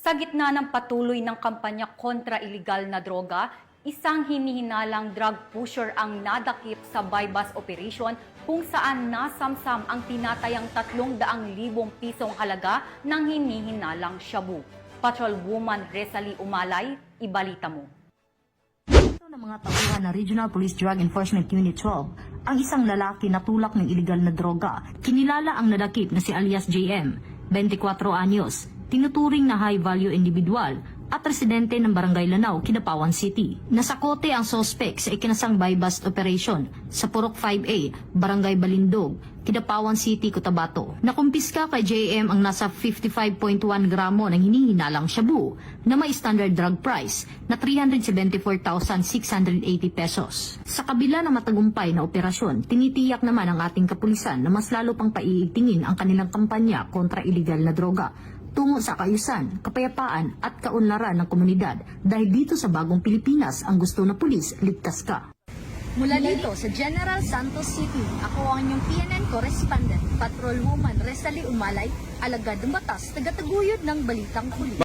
Sa gitna ng patuloy ng kampanya kontra iligal na droga, isang hinihinalang drug pusher ang nadakip sa buy-bust operation kung saan nasamsam ang tinatayang 300,000 pisong halaga ng hinihinalang shabu. Patrolwoman Resali Umalay, ibalita mo. Ng mga tauhan ng Regional Police Drug Enforcement Unit 12, ang isang lalaki na tulak ng iligal na droga. Kinilala ang nadakip na si alias JM, 24 anyos, tinuturing na high-value individual at residente ng Barangay Lanao, Kidapawan City. Nasakote ang sospek sa ikinasang buy-bust operation sa Purok 5A, Barangay Balindog, Kidapawan City, Cotabato. Nakumpiska kay JM ang nasa 55.1 gramo ng hinihinalang shabu na may standard drug price na 374,680 pesos. Sa kabila ng matagumpay na operasyon, tinitiyak naman ang ating kapulisan na mas lalo pang paiigtingin ang kanilang kampanya kontra iligal na droga tungo sa kaayusan, kapayapaan at kaunlaran ng komunidad dahil dito sa bagong Pilipinas ang gusto na pulis, ligtas ka. Mula dito sa General Santos City, ako ang inyong PNN correspondent, Patrolwoman Resali Umalay, alagad ng batas, tagataguyod ng balitang huli.